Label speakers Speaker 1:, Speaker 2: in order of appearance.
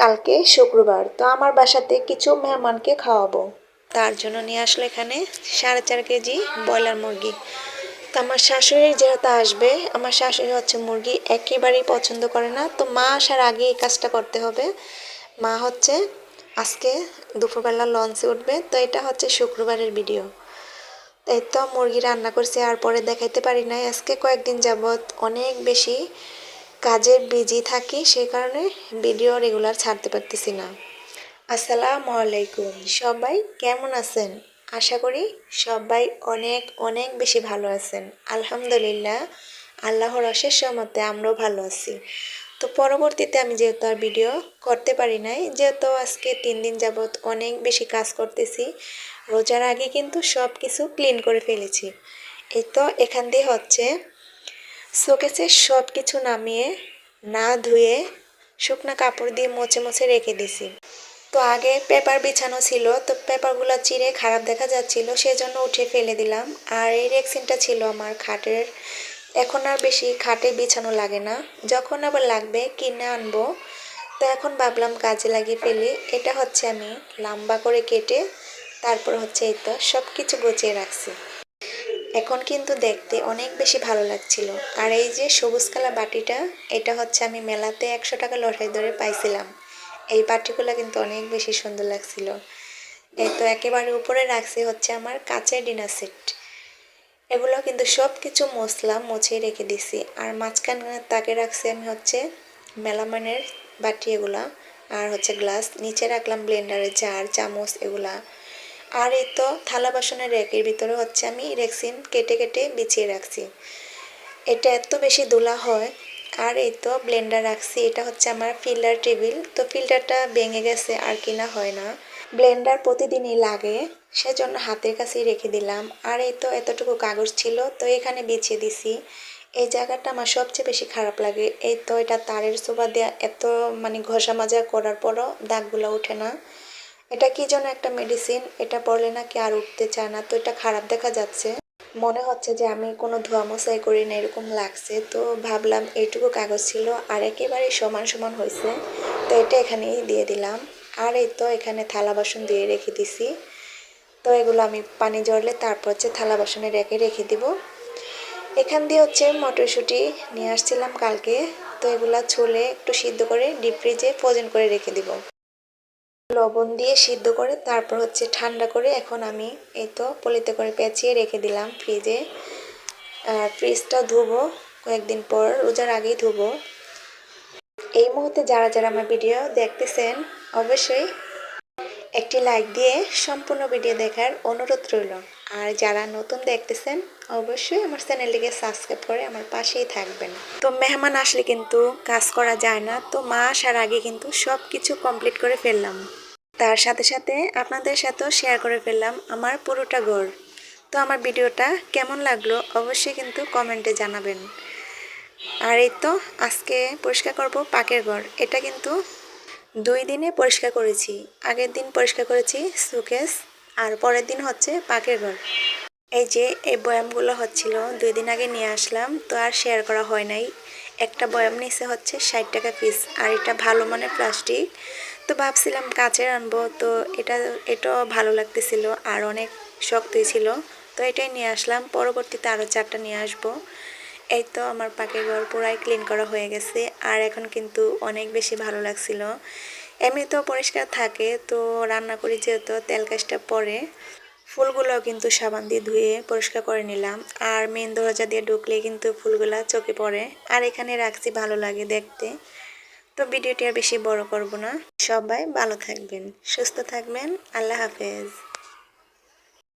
Speaker 1: কালকে শুক্রবার, তো আমার বাসাতে কিছু মেহমানকে খাওয়াবো। তার জন্য নিয়ে আসলো এখানে 4.5 কেজি ব্রয়লার মুরগি। তো আমার শাশুড়ি যেহেতু আসবে, আমার শাশুড়ি হচ্ছে মুরগি একেবারেই পছন্দ করে না, তো মা আসার আগে এই কাজটা করতে হবে। মা হচ্ছে আজকে দুপুরবেলা লঞ্চে উঠবে, তো এটা হচ্ছে শুক্রবারের ভিডিও। এই তো মুরগি রান্না করছি, আর পরে দেখাইতে পারি নাই। আজকে কয়েকদিন যাবৎ অনেক বেশি কাজে বিজি থাকি, সেই কারণে ভিডিও রেগুলার ছাড়তে পারতেছি না। আসসালামু আলাইকুম, সবাই কেমন আছেন? আশা করি সবাই অনেক অনেক বেশি ভালো আছেন। আলহামদুলিল্লাহ, আল্লাহর অশেষ রহমতে আমরাও ভালো আছি। তো পরবর্তীতে আমি যেহেতু আর ভিডিও করতে পারি নাই, যেহেতু আজকে 3 দিন যাবৎ অনেক বেশি কাজ করতেছি। রোজার আগে কিন্তু সব কিছু ক্লিন করে ফেলেছি। এই তো এখান দিয়ে হচ্ছে শোকেসে সব কিছু নামিয়ে না ধুয়ে শুকনা কাপড় দিয়ে মুছে মুছে রেখে দিছি। তো আগে পেপার বিছানো ছিল, তো পেপারগুলো চিরে খারাপ দেখা যাচ্ছিল, সেজন্য উঠে ফেলে দিলাম। আর এই রেক্সিনটা ছিল আমার খাটের, এখন আর বেশি খাটে বিছানো লাগে না, যখন আবার লাগবে কিনে আনবো। তো এখন ভাবলাম কাজে লাগিয়ে ফেলি। এটা হচ্ছে আমি লম্বা করে কেটে তারপর হচ্ছে এই তো সব কিছু গুছিয়ে রাখছি। এখন কিন্তু দেখতে অনেক বেশি ভালো লাগছিল। আর এই যে সবুজ কালার বাটিটা, এটা হচ্ছে আমি মেলাতে 100 টাকা লটারি ধরে পাইছিলাম। এই বাটিগুলো কিন্তু অনেক বেশি সুন্দর লাগছিল। এই তো একেবারে উপরে রাখছি হচ্ছে আমার কাঁচের ডিনার সেট। এগুলো কিন্তু সব কিছু মশলা মুছে রেখে দিছি। আর মাঝখানে তাকে রাখছি আমি হচ্ছে মেলামাইনের বাটি এগুলা, আর হচ্ছে গ্লাস। নিচে রাখলাম ব্লেন্ডারের জার, চামচ এগুলা। আর এই তো থালা বাসনের র্যাকের ভিতরে হচ্ছে আমি রেক্সিন কেটে কেটে বিছিয়ে রাখছি। এটা এত বেশি ধুলা হয়। আর এই তো ব্লেন্ডার রাখছি, এটা হচ্ছে আমার ফিল্টার টেবিল। তো ফিল্টারটা ভেঙে গেছে, আর কিনা হয় না। ব্লেন্ডার প্রতিদিনই লাগে, সেজন্য হাতের কাছেই রেখে দিলাম। আর এই তো এতটুকু কাগজ ছিল, তো এখানে বিছিয়ে দিছি। এই জায়গাটা আমার সবচেয়ে বেশি খারাপ লাগে। এই তো এটা তারের সোফা দেওয়া, এত মানে ঘষা মাজা করার পরও দাগগুলো ওঠে না। এটা কি যেন একটা মেডিসিন, এটা পড়লে নাকি আর উঠতে চায় না, তো এটা খারাপ দেখা যাচ্ছে। মনে হচ্ছে যে আমি কোনো ধোয়া মোছাই করি না, এরকম লাগছে। তো ভাবলাম এইটুকু কাগজ ছিল আর একেবারে সমান সমান হয়েছে, তো এটা এখানেই দিয়ে দিলাম। আর এই তো এখানে থালা বাসন দিয়ে রেখে দিছি। তো এগুলো আমি পানি ঝরলে তারপর হচ্ছে থালা বাসনে রেখে রেখে দিব। এখান দিয়ে হচ্ছে মটরশুঁটি নিয়ে আসছিলাম কালকে, তো এগুলা ছুলে একটু সিদ্ধ করে ডিপ ফ্রিজে ফ্রোজেন করে রেখে দিব। লবণ দিয়ে সিদ্ধ করে তারপর হচ্ছে ঠান্ডা করে এখন আমি এই তো পলিতে করে পেঁচিয়ে রেখে দিলাম ফ্রিজে। আর ফ্রিজটা ধুবো কয়েকদিন পর, রোজার আগেই ধুবো। এই মুহূর্তে যারা যারা আমার ভিডিও দেখতেছেন, অবশ্যই একটি লাইক দিয়ে সম্পূর্ণ ভিডিও দেখার অনুরোধ রইল। আর যারা নতুন দেখতেছেন, অবশ্যই আমার চ্যানেলটিকে সাবস্ক্রাইব করে আমার পাশেই থাকবেন। তো মেহমান আসলে কিন্তু কাজ করা যায় না, তো মা আসার আগে কিন্তু সব কিছু কমপ্লিট করে ফেললাম। তার সাথে সাথে আপনাদের সাথেও শেয়ার করে ফেললাম আমার পুরোটা ঘর। তো আমার ভিডিওটা কেমন লাগলো অবশ্যই কিন্তু কমেন্টে জানাবেন। আর এই তো আজকে পরিষ্কার করব পাকের ঘর। এটা কিন্তু 2 দিনে পরিষ্কার করেছি। আগের দিন পরিষ্কার করেছি শোকেস, আর পরের দিন হচ্ছে পাকের ঘর। এই যে এই বয়ামগুলো হচ্ছিল 2 দিন আগে নিয়ে আসলাম, তো আর শেয়ার করা হয় নাই। একটা বয়াম নিচে হচ্ছে 60 টাকা পিস, আর এটা ভালো মানের প্লাস্টিক। তো ভাবছিলাম কাচের আনবো, তো এটাও ভালো লাগতেছিল আর অনেক শক্তই ছিল, তো এটাই নিয়ে আসলাম। পরবর্তীতে আরও 4টা নিয়ে আসবো। এই তো আমার পাকের ঘর পুরাই ক্লিন করা হয়ে গেছে, আর এখন কিন্তু অনেক বেশি ভালো লাগছিল। এমনিতেও পরিষ্কার থাকে, তো রান্না করি যেহেতু তেল কাজটা পরে। ফুলগুলো কিন্তু সাবান দিয়ে ধুয়ে পরিষ্কার করে নিলাম। আর মেন দরজা দিয়ে ঢুকলে কিন্তু ফুলগুলা চোখে পড়ে, আর এখানে রাখছি ভালো লাগে দেখতে। তো ভিডিওটি আর বেশি বড় করব না। সবাই ভালো থাকবেন, সুস্থ থাকবেন। আল্লাহ হাফেজ।